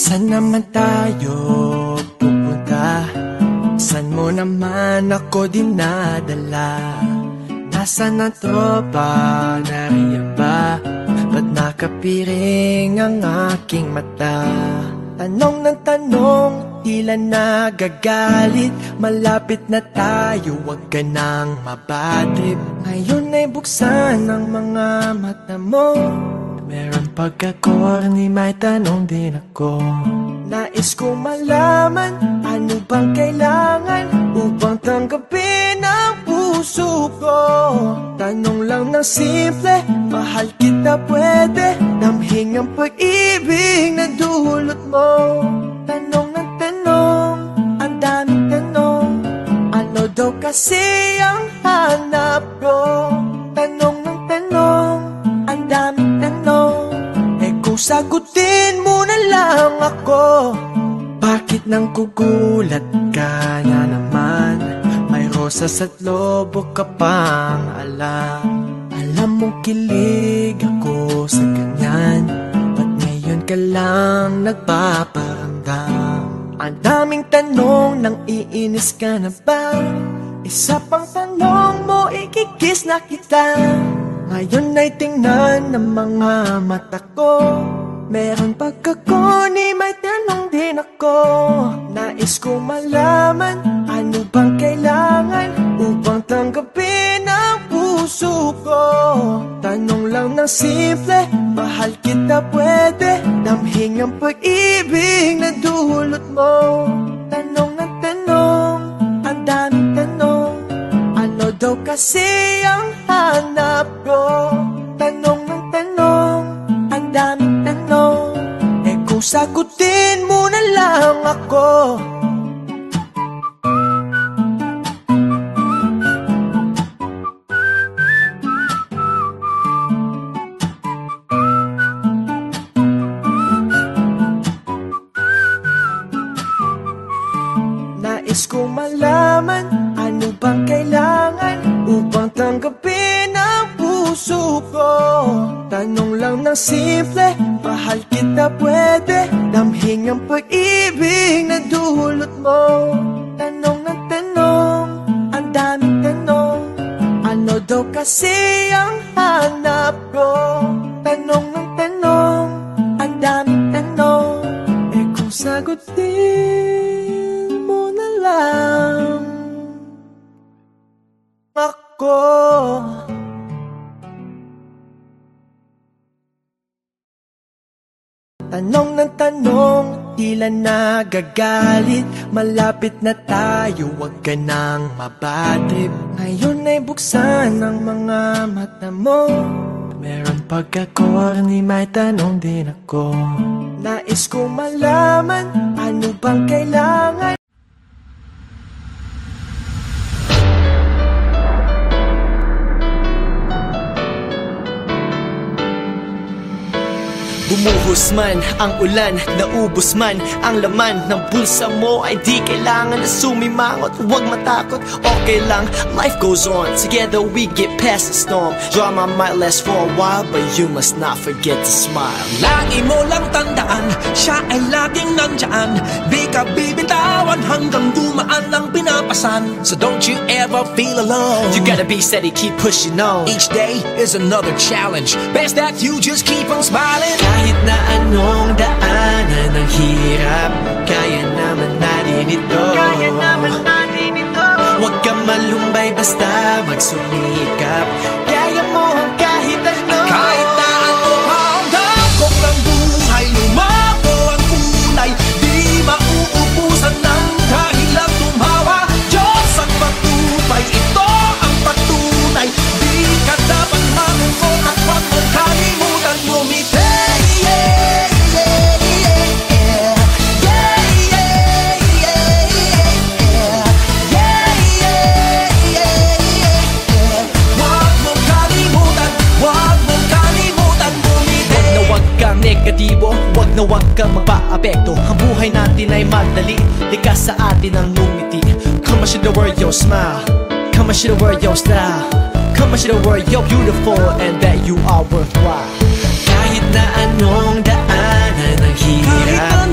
Saan naman tayo pupunta? Saan mo naman ako dinadala? Nasaan ang tropa? Nariyan ba? Ba't nakapiring ang aking mata? Tanong ng tanong, tila nagagalit. Malapit na tayo, huwag ka nang mabadrip. Ngayon ay buksan ang mga mata mo. Meron pagka-corny, may tanong din ako. Nais kong malaman, ano bang kailangan upang tanggapin ang puso ko? Tanong lang ng simple, mahal kita pwede damhin ang pag-ibig na dulot mo. Tanong ng tanong, ang daming tanong, ano daw kasi ang hanap ko? Tanong ng tanong, ang daming tanong, eh kung sagutin mo na lang ako. Bakit nang gugulat ka na naman? May rosas at lobo ka pang alam. Alam mong kilig ako sa ganyan, ba't ngayon ka lang nagpaparamdam? Ang daming tanong, nang iinis ka na ba? Isa pang tanong mo, ikikis na kita. Ngayon ay tingnan ng mga mata ko. Meron pagkakoni, may tanong din ako. Nais kong malaman, ano bang kailangan upang tanggapin ang puso ko? Tanong lang ng simple, mahal kita pwede damhin ang pag-ibig na dulot mo. Tanong ng tanong, ang daming tanong, ano daw kasi ang hanap ko? Tanong ng tanong, ang daming tanong, eh kung sagutin mo na lang ako. Nais kong malaman, ano bang kailangan upang tanggapin ang puso ko? Tanong lang ng simple, mahal kita pwede damhin ang pag-ibig na dulot mo. Tanong ng tanong, ang daming tanong, ano daw kasi ang hanap ko? Tanong ng tanong, ang daming tanong, eh kung sagutin mo na lang ako. Tanong ng tanong, tila nagagalit. Malapit na tayo, huwag ka nang mabadrip. Ngayon ay buksan ang mga mata mo. Meron pagka-corny, may tanong din ako. Nais kong malaman, ano bang kailangan? Bumuhos man ang ulan, naubos man ang laman ng bulsa mo, ay di kailangan na sumimangot. Huwag matakot, okay lang, life goes on. Together we get past the storm. Drama might last for a while, but you must not forget to smile. Lagi mo lang tandaan, siya ay laging nandyan. Di ka bibitawan hanggang dumaan ang pinapasan. So don't you ever feel alone. You gotta be steady, keep pushing on. Each day is another challenge. Best that you just keep on smiling. Kahit na anong daanan ang hirap, kaya naman natin ito. Kaya naman natin ito. Huwag kang malumbay, basta magsumikap. Kaya mo ang kahit ano. Kahit na ano pa ang dakok ng buhay, lumako ang kulay. Di mauubusan ng dahilan tumawa. Diyos ang patupay, ito ang patunay. Di ka dapat mamukot at huwag mong kalimutan ngumiti. Negatibo, wag na wag kang magpa-apekto. Ang buhay natin ay madali, likas sa atin ang ngumiti. Come on, show the world your smile. Come on, show the world your style. Come on, show the world you're beautiful and that you are worthwhile. Kahit na anong daanan ang hirap,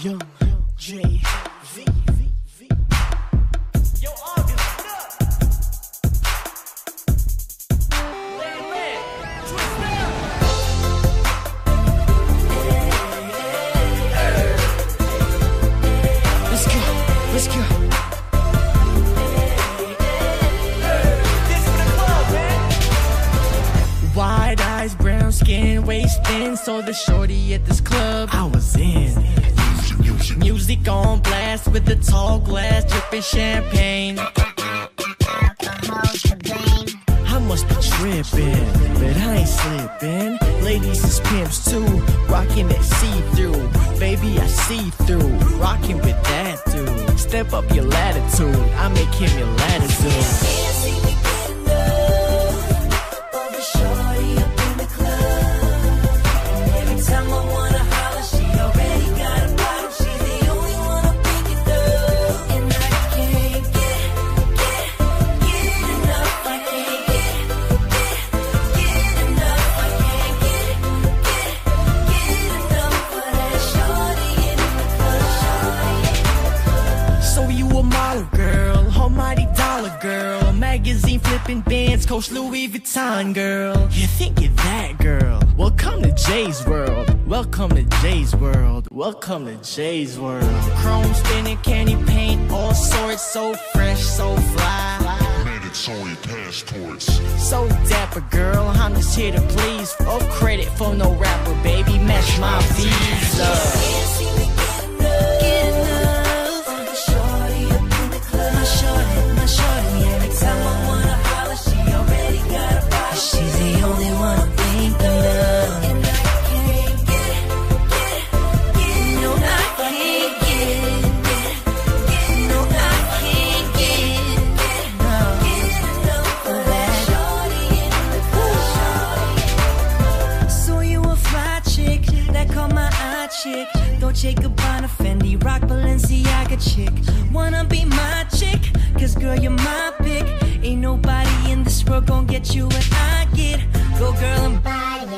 Young J V. Yo, August, what up? Twist it up. Let's go, let's go. This for the club, man. Wide eyes, brown skin, waist thin. So the shorty at this club I was in. Music on blast with the tall glass, dripping champagne. I must be tripping, but I ain't slipping. Ladies is pimps too, rocking that see-through. Baby, I see through, rocking with that dude. Step up your latitude, I make him your latitude. Girl, magazine flipping bands, Coach Louis Vuitton, girl. You think you're that girl? Welcome to Jay's world. Welcome to Jay's world. Welcome to Jay's world. Chrome spinning, candy paint, all sorts, so fresh, so fly. Mandatory passports. So dapper, girl, I'm just here to please. Oh, credit for no rapper, baby, match my visa. Dolce Gabbana, Fendi, Rock, Balenciaga chick. Wanna be my chick? Cause girl, you're my pick. Ain't nobody in this world gon' get you what I get. Go girl and buy it.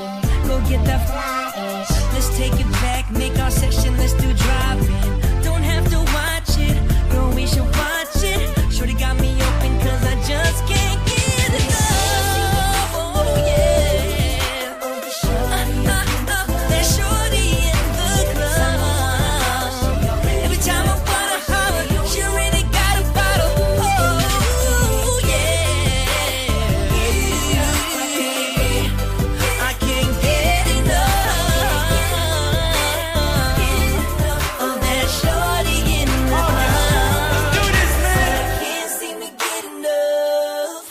Go get that fly ass. Let's take it back, make our section, let's do driving. Don't have to watch it, girl, we should watch it. Shorty got me open cause I just can't get enough. Oh yeah. That shorty in the club. Every time I wanna holler, she already got a bottle. Oh yeah. I can't get enough of that shorty in the club. Do this, man. I can't seem to get enough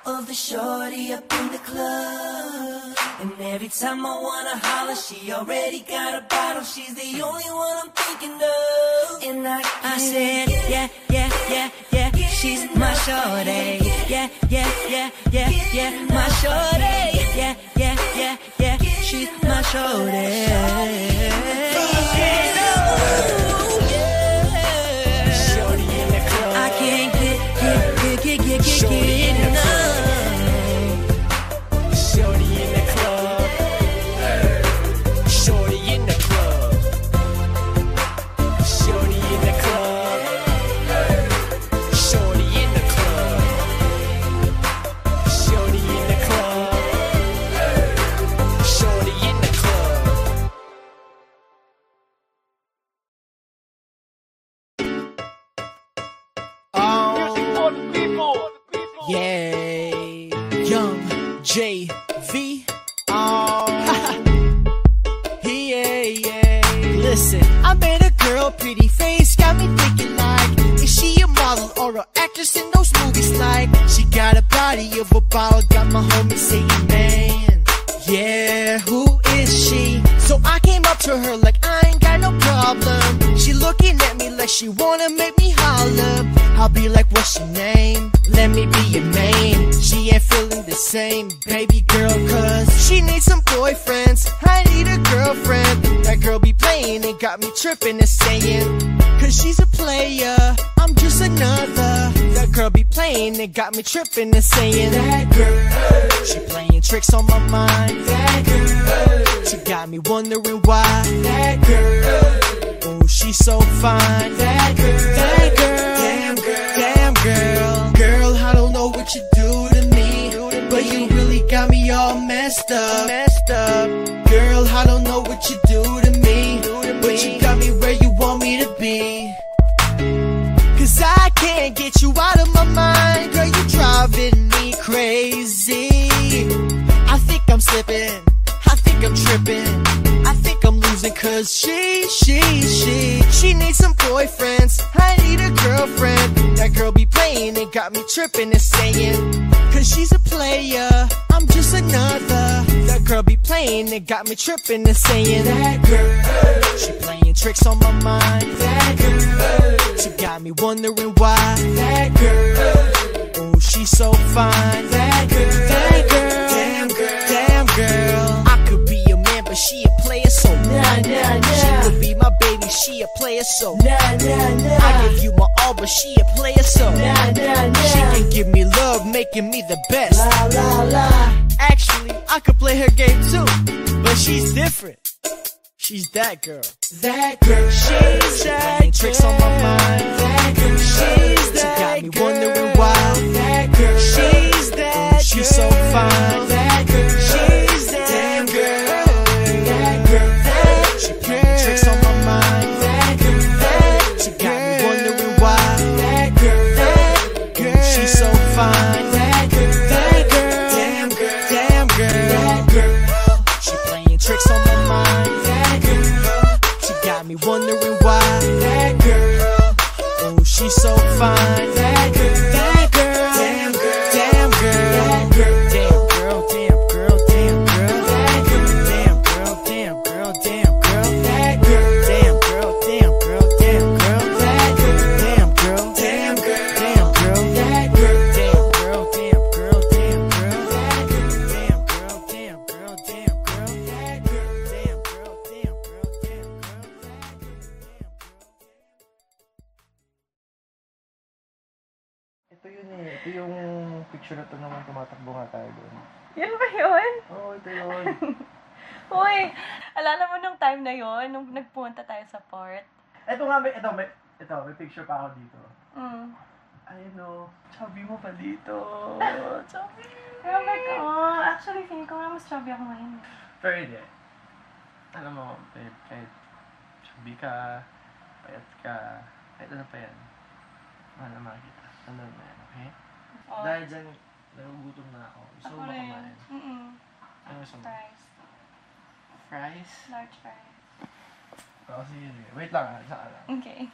of the shorty up in the club. And every time I wanna holler, she already got a bottle. She's the only one I'm thinking of. And I said, yeah, yeah, yeah, yeah, she's my shorty. Yeah, yeah, yeah, yeah, yeah, my shorty. Yeah, yeah, yeah, yeah, she's my shorty. Shorty in the club. I can't get enough. Shorty in the club. Shorty in the club. Shorty in the club. Shorty in the club. Shorty in the club. Shorty in the club. For the people. Yeah, Young JV. Yeah. Listen, I met a girl, pretty face, got me thinking like, is she a model or an actress in those movies? Like, she got a body of a bottle, got my homie saying, man, yeah, who is she? So I came up to her like I ain't got no problem. She looking at me like she wanna make me holler. I'll be like, what's your name? Let me be your main. She ain't feeling the same, baby girl, cause she needs some boyfriends. I need a girlfriend. That girl be playing and got me tripping and saying, cause she's a player, I'm just another. That girl be playing and got me tripping and saying, that girl, she playing tricks on my mind. That girl, she got me wondering why. That girl, oh she's so fine. That girl, damn girl. Girl, I don't know what you do to me, but you really got me all messed up. Girl, I don't know what you do to me, but you got me where you want me to be. Cause I can't get you out of my mind. Girl, you driving me crazy. I think I'm slipping, I think I'm tripping, I think I'm losing. Cause she needs some boyfriends, I need a girlfriend. That girl be playing and got me tripping and saying, cause she's a player, I'm just another. That girl be playing and got me tripping and saying, that girl, she playing tricks on my mind. That girl, she got me wondering why. That girl, oh, she's so fine. That girl, damn girl. I could be your man, but she a player, so nah. She could be my baby, she a player, so nah. I give you my all, but she a player, so nah. She can give me love, making me the best. Actually, I could play her game too, but she's different. She's that girl. That girl. She's that girl. Tricks on my mind. That girl. She's that girl. She got me wondering why. That girl. She's that girl. She's so fine. That girl. She's that damn girl. That girl. She playing tricks on my mind. That girl. She got me wondering why. That girl. She's so fine. That girl. Damn girl. That girl. She playing tricks on my mind. Got me wondering why. That girl, oh, she's so fine. That girl, damn girl, damn girl, damn girl, damn girl, damn girl, that girl, damn girl, damn girl, damn girl, that girl, damn girl, damn girl, damn girl, that girl, damn girl, damn girl, damn girl, that girl, damn girl, damn girl, damn girl, that girl, damn girl, damn girl, damn girl, that girl, damn girl, damn girl, damn girl. Ito yun eh. Ito yung picture na to naman tumatakbo nga tayo doon. Yan ba yun? Oo, ito yun. Uy, alala mo nung time na yun, nung nagpunta tayo sa port? Ito nga, may picture pa ako dito. Ayun o, chubby mo pa dito. Chubby. Grabe ko. Actually, feeling ko na mas chubby ako ngayon. Pero hindi. Alam mo, babe, kahit chubby ka, payat ka, kahit ano pa yan, mahal na makikita. Tandaan mo yan, okay? Oh. Dahil dyan, nagugutom na ako. Gusto mo ba rin. kumain? Ano gusto mo? Fries. Fries? Large fries. Oo, sige. Wait lang ha, saan lang. Okay.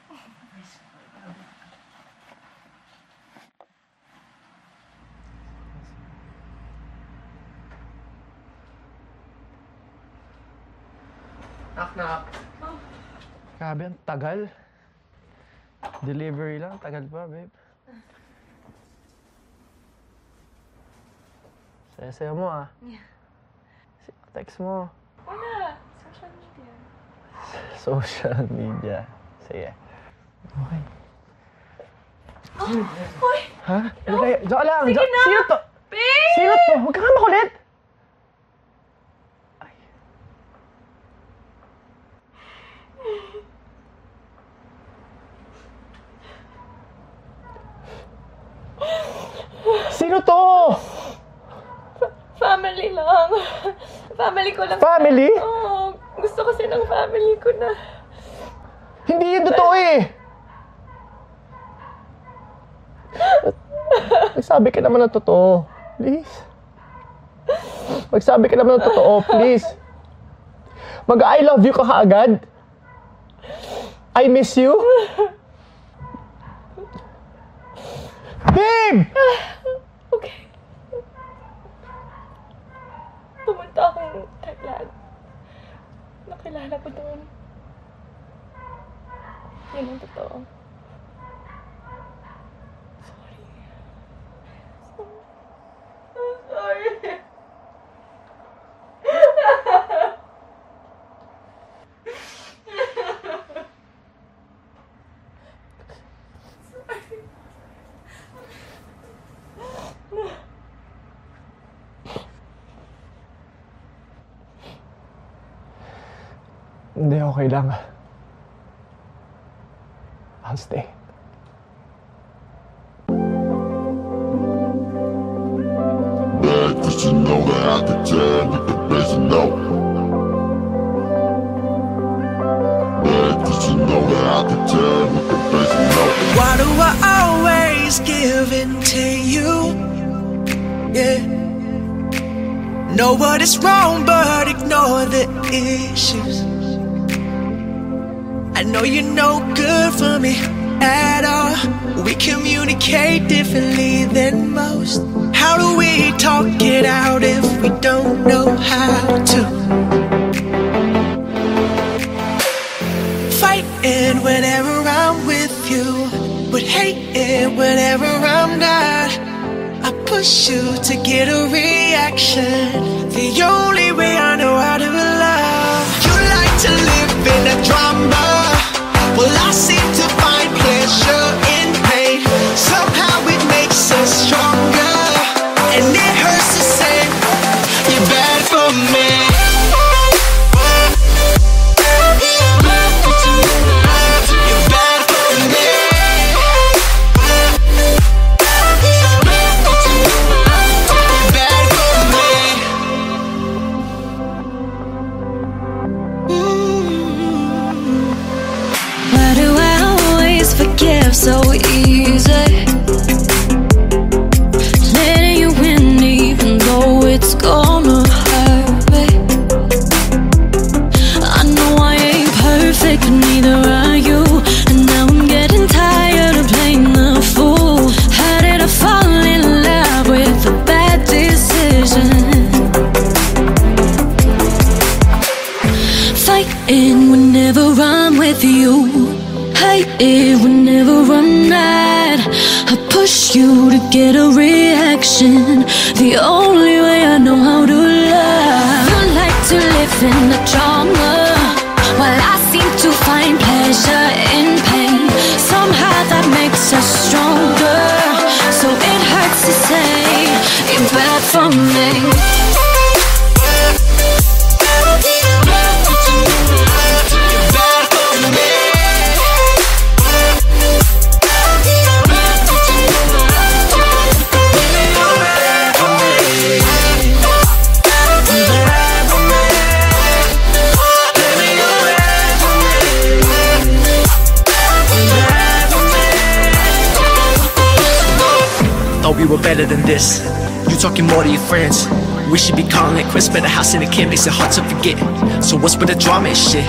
Knock. Oh. Grabe, ang tagal. Delivery lang, tagal pa, babe. Saya-saya mo ah. Yeah. Text mo. Wala. Social media. Social media. Sige. Okay. Uy! Ha? Ano kaya? Diyan ka lang! Sige na! Sino to? Babe! Sino to? Huwag ka nga makulit! Ay. Sino to? Family lang. Family ko lang. Family? Oo. Gusto kasi ng family ko na. Hindi yun totoo eh! Magsabi ka naman ng totoo. Please. Magsabi ka naman ng totoo, please. Mag-I love you ka kaagad. I miss you. Babe! Okay. Pumunta akong Thailand. Nakilala ko doon. Yun ang totoo. Sorry. I'm sorry. Hindi, okay lang. Valentine's Day. Bad, 'cause you know that I could tell with the bass and note. Bad, 'cause you know that I could tell with the bass and note. Why do I always give in to you? Yeah. Know what is wrong, but ignore the issues. I know you're no good for me at all. We communicate differently than most. How do we talk it out if we don't know how to? Fighting whenever I'm with you, but hating whenever I'm not. I push you to get a reaction, the only way I know how to love. You like to live in a drama, well I seem to find pleasure in pain. Somehow it makes us stronger, and it hurts to say you're bad for me. So easy, letting you in even though it's gonna hurt me. I know I ain't perfect, but neither are you. And now I'm getting tired of playing the fool. How did I fall in love with a bad decision? Fighting whenever I'm with you, hate it whenever I'm not. I push you to get a reaction, the only way I know how to love. You like to live in the drama, while I seem to find pleasure in pain. Somehow that makes us stronger, so it hurts to say you're bad for me. We were better than this. You talking more to your friends. We should be calling it quits, but a house and a kid makes it hard to forget. So what's with the drama and shit?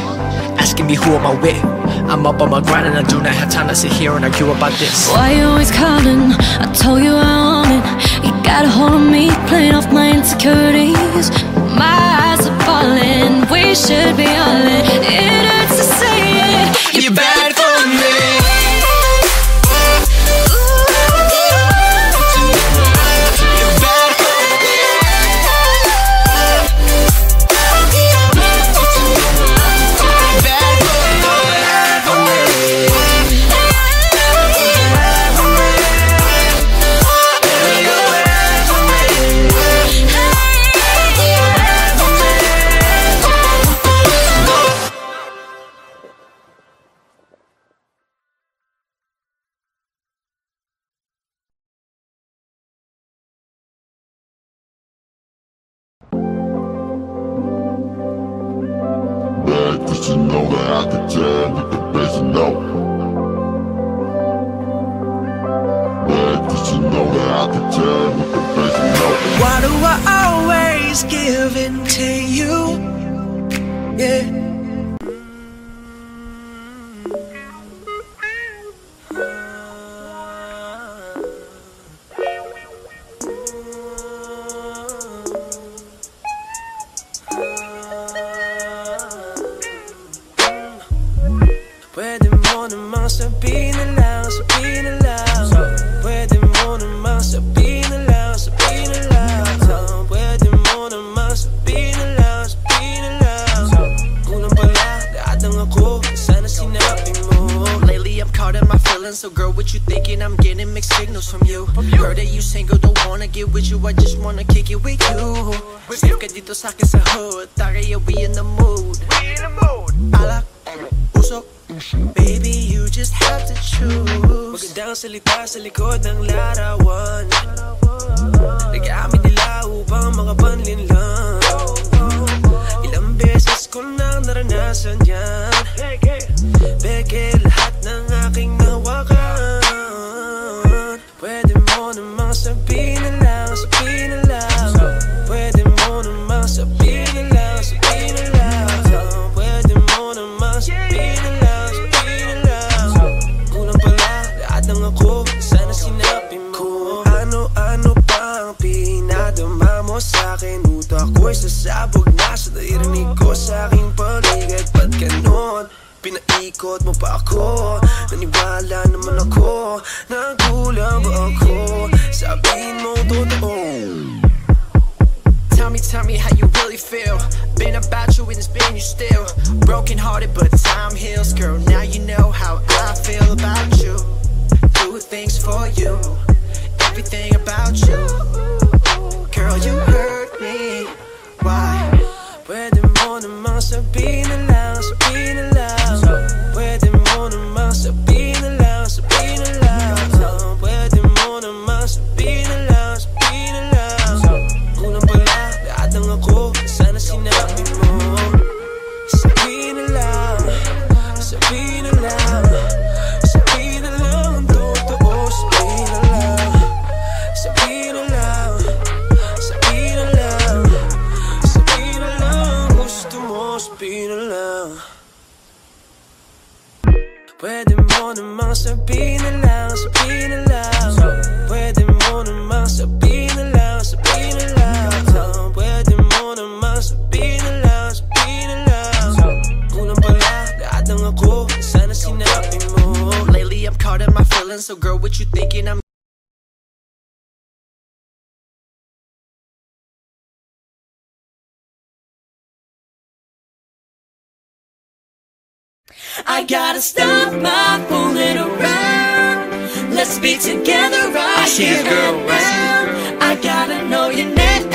Asking me who am I with? I'm up on my grind and I do not have time to sit here and argue about this. Why you always calling? I told you I want it. You got a hold of me, playing off my insecurities. My eyes are falling, we should be all in. It hurts to say it, you're bad for me. Bad, 'cause you know that I could tell with the bass and note. Bad, 'cause you know that I could tell with the bass and note. Why do I always give in to you? Yeah. Pwede mo namang sabihin na lang, sabihin na lang. Pwede mo namang sabihin na lang, sabihin na lang. Pwede mo namang sabihin na lang, sabihin na lang. Kulang pala, daadang ako, sana sinabi mo. Lately I'm caught in my feelings, so girl, what you thinking? I'm getting mixed signals from you. Heard that you single, don't wanna get with you, I just wanna kick it with you. Step ka dito sa'kin sa hood, tara, yeah, we in the mood. Alak, usok, Baby, you just have to choose. Magandang salita sa likod ng larawan, nagamit nila upang makapanlin lang. Ilang beses ko nang naranasan yan. Beke lahat ng aking nawakan. Pwede mo namang sabihin na lang, sabihin na lang. Pwede mo namang sabihin na lang, sabihin na lang. Pwede mo namang sabihin na lang, sabihin na lang. Kulang pala lahat ng ako, sana sinabi mo. Ano-ano pa ang pinadama mo sa'kin? Utak ko'y sasabog na sa naririnig ko sa aking paligid. Ba't ganon? Pinaikot mo pa ako, naniwala naman ako. Nagulang ba ako? Sabihin mo totoo. Tell me how you really feel. Been about you and it's been you still. Broken hearted but time heals. Girl, now you know how I feel about you. Do things for you, everything about you. Girl, you hurt me. Why? Pwede mo namang sabihin na lang, sabihin na lang. Pwede mo namang sabihin na lang, sabihin na lang. Pwede mo namang sabihin na lang, sabihin na lang. Kulang pala lahat ng ako, sana sinabi mo. Sabihin na lang, sabihin na lang. Sabihin na lang, totoo, sabihin na lang. Sabihin na lang, sabihin na lang. Sabihin na lang, gusto mo, sabihin na lang. Pwede mo namang sabihin na lang, sabihin na lang. Pwede mo namang sabihin na lang, sabihin na lang. Pwede mo namang sabihin na lang, sabihin na lang. Kulang pala lahat ng ako, sana sinabi mo. Lately I'm caught in my feelings, so girl, what you thinking I'm I gotta stop my fooling around. Let's be together right here and now. I gotta know your name.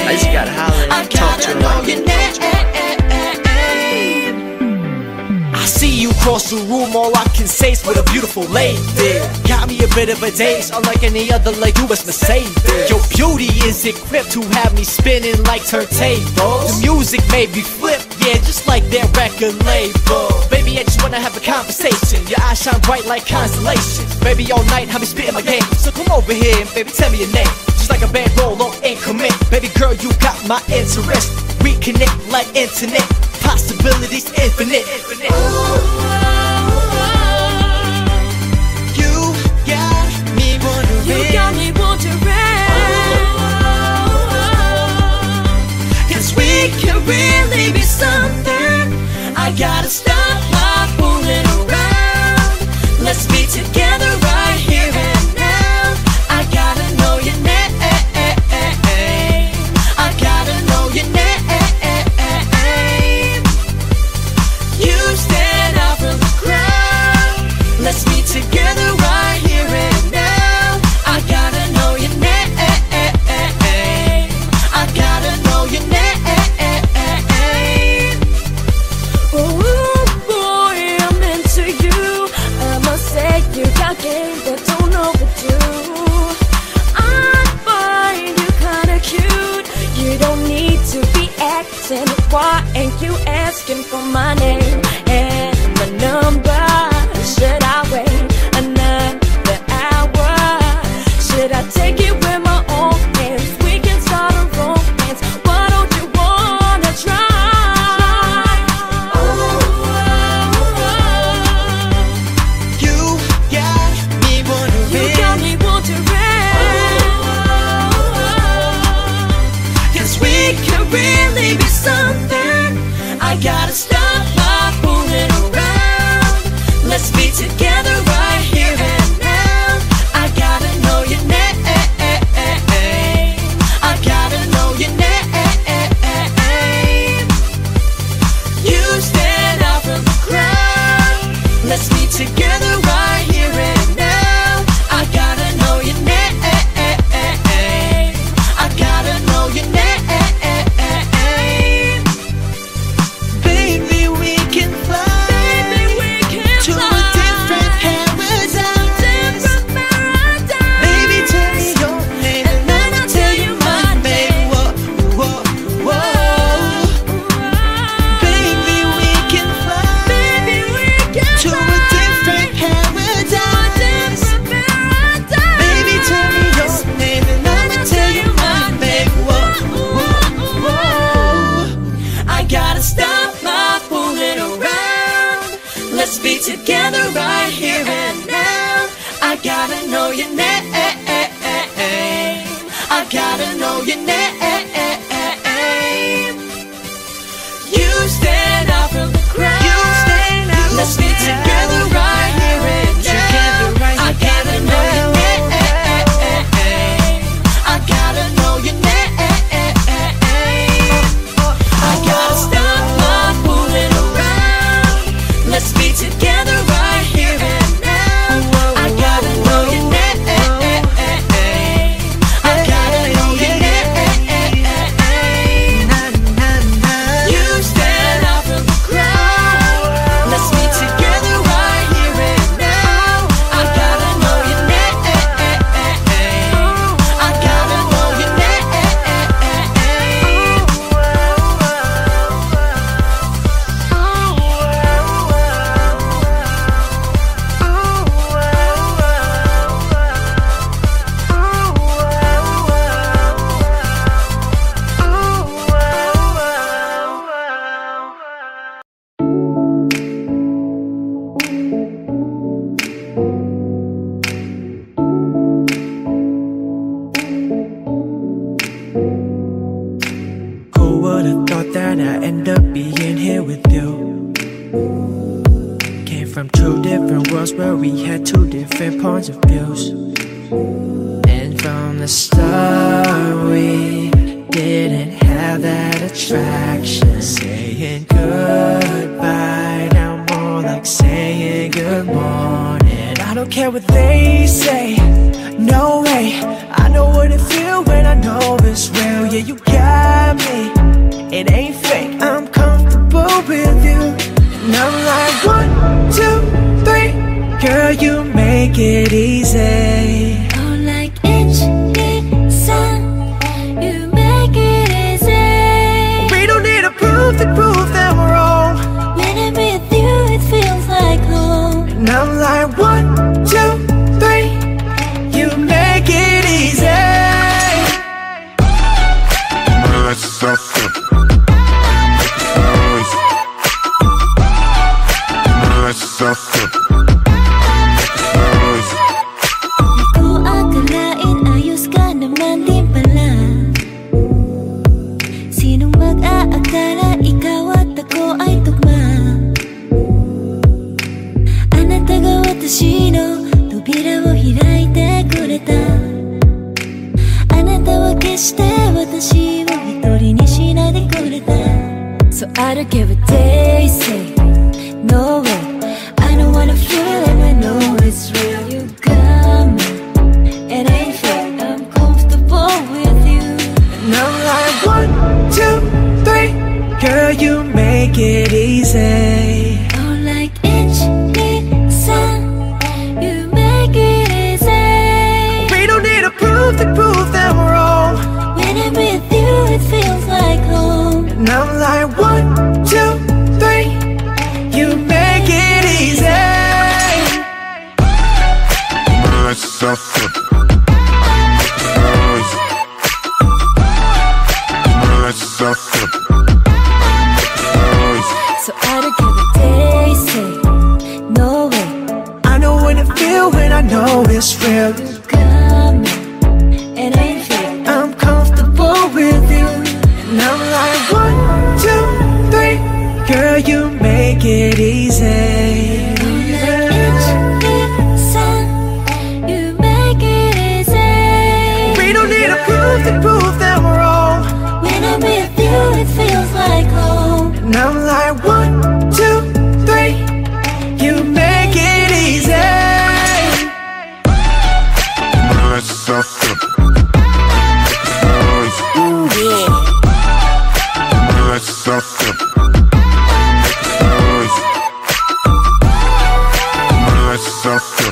I just gotta holler I and talk to gotta her know like your it. name. I see you cross the room, all I can say is what a beautiful lady. Got me a bit of a daze, unlike any other like you was Mercedes. Your beauty is equipped to have me spinning like turntables. The music made me flip, yeah, just like their record label. Baby, I just wanna have a conversation. Your eyes shine bright like constellations. Baby, all night, have me spitting my game. So come over here and baby, tell me your name. Just like a bad roll on increment. Baby girl, you got my interest. We connect like internet. Possibilities infinite. You got me wondering. You got me wondering. Cause we can really be something. I gotta stop my fooling around. Let's be together right here and now. I gotta know your name. I gotta know your name. You stand out from the crowd. Let's be together right here and now. I gotta know your name. I gotta know your name. Ooh, boy, I'm into you. I must say you got game that don't know what to do. I find you kinda cute. You don't need to be acting. Why ain't you asking for my name and my number? Should I wait another hour? Should I take it with my own hands? We can start a romance. Why don't you wanna try? You got me wondering. You got me wondering. Cause we can really be something. I gotta stop my fooling around. Let's be together right here and now. I gotta know your name. I gotta know your name. You stand out from the crowd. Let's be together right here and now. I gotta know your name. I gotta know your name. Baby, know your name. I gotta know your name. You stand out from the crowd. Let's be together right here and now. I gotta know your name. I gotta know your name. I gotta stop my fooling around. Let's be together right here and now. I gotta know your name. I gotta know your name. You stand out from the crowd. Let's be together right here and now. I gotta know your name. I gotta know your name. Who would've thought that I'd end up being here with you? Came from two different worlds where we had two different points of views. And from the start we didn't have that attraction. Saying goodbye now more like saying good morning. I don't care what they say, no way. I know what it feels when I know it's real. Yeah, you got me, it ain't fake. I'm comfortable with you. And I'm like 1, 2, 3. Girl, you make it easy. Oh, like Ichi-san, you make it easy. We don't need to prove that we're wrong. When I'm with you, it feels like home. And I'm like 1, 2, 3. You make it easy. Let's suffer. Let's suffer. Ko akalain ayos ka naman din pala. Sinong mag-aakala ikaw at ako ay tugma? Anata ga watashi no tobira wo hiraite kureta. Anata wa keshite watashi wo hitori ni shinai de kureta. So I don't care what they say, no way. I don't wanna feel it, I know it's real. You got me, it ain't fake. I'm comfortable with you. And I'm like 1, 2, 3. Girl, you make it easy. Oh, like Ichi-san, you make it easy. We don't need to prove that we're wrong. When I'm with you, it feels like home. And I'm like 1, 2, 3. You make it easy. Let's suffer. Let's suffer. So I don't care what they say, no way. I know what it feel when I know it's real. You got me, it ain't fake. I'm comfortable with you. And I'm like 1, 2, 3. Girl, you make it easy. Ichi-san, you make it easy. We don't need to prove that we're wrong. When I'm with you, it feels like home. And I'm like 1, 2, 3. You make it easy. Let's suffer. Let's suffer. Let's suffer.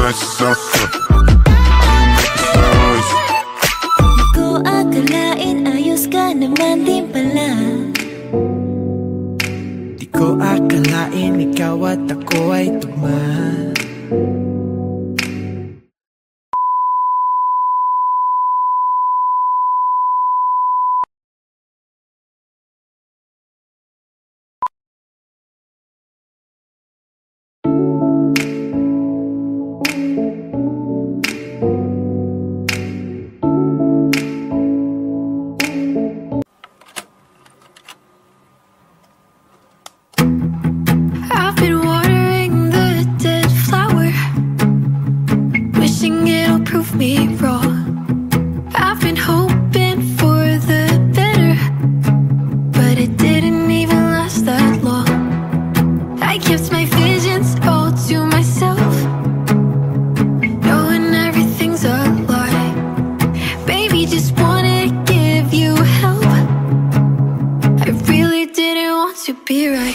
Let's suffer. Ko akalain ayos ka naman din pala. Di ko akalain ikaw at ako ay tugma. I kept my visions all to myself, knowing everything's a lie. Baby, just wanna give you help. I really didn't want to be right.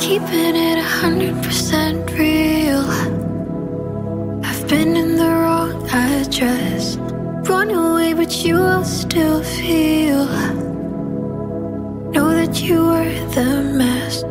Keeping it 100% real. I've been in the wrong address. Run away, but you will still feel. Know that you were the mess.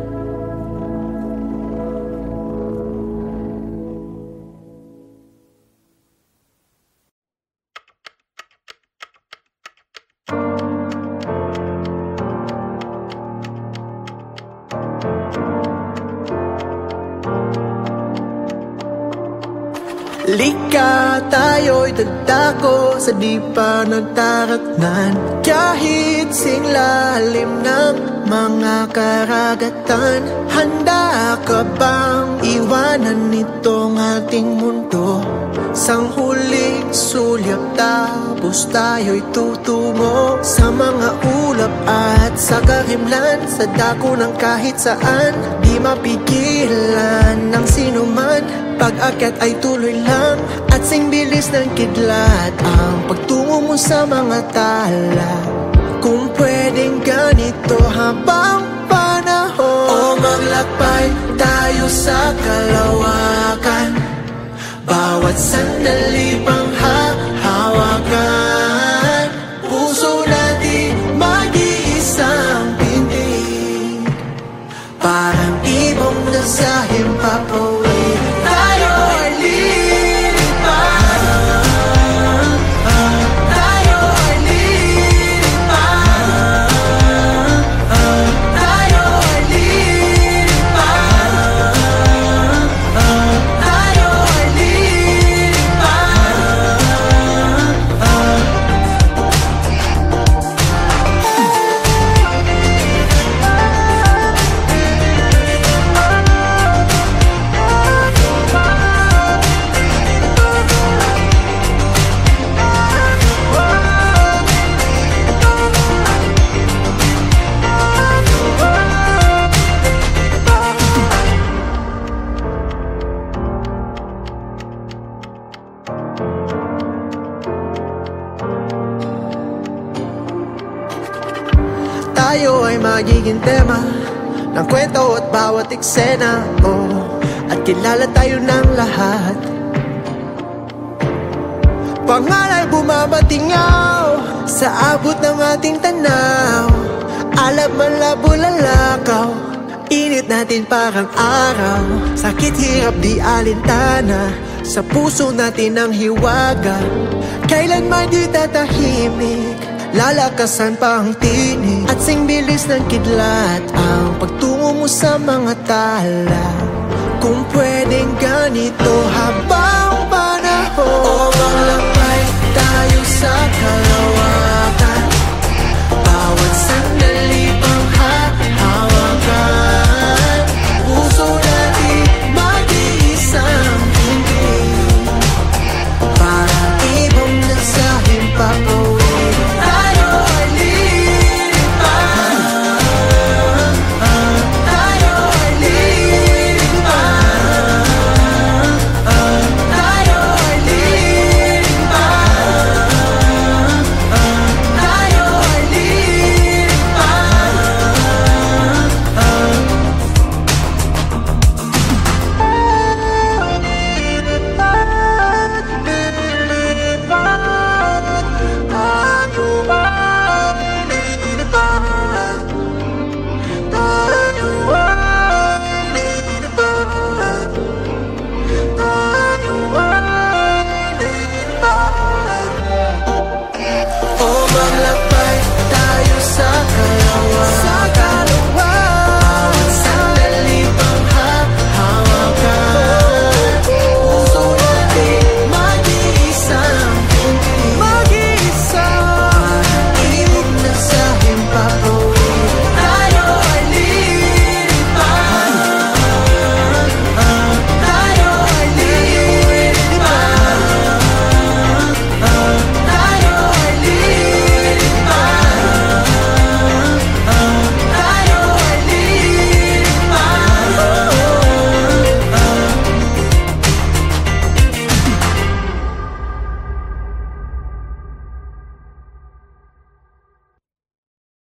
Lika, tayo'y tagtako sa di pa nagtaratnan. Kahit singlalim ng mga karagatan, handa ka bang iwanan itong ating mundo? Sang huling sulyap, tapos tayo'y tutungo sa mga ulap at sa karimlan, sa dako ng kahit saan. Di mapigilan ng sinuman, pag-akyat ay tuloy lang, at sing bilis ng kidlat ang pagtungo mo sa mga tala. Kung pwedeng ganito habang panahon, o maglakbay tayo sa kalawakan, bawat sandali pang hahawakan. Puso natin mag-iisang pintig, parang ibong nasa himpapawid. Tayo ay lilipad, tayo ay lilipad, tayo ay lilipad, tayo ay tayo ay magiging tema ng kwento at bawat eksena, at kilala tayo ng lahat. Pangalay bumabatingaw sa abot ng ating tanaw. Alab man labo lalakaw, init natin parang araw. Sakit hirap di alintana, sa puso natin ang hiwaga. Kailanman di tatahimik, lalakasan pa ang tinig. At sing bilis ng kidlat ang pagtungo mo sa mga tala. Kung pwedeng ganito habang panahon, o maglakbay tayo sa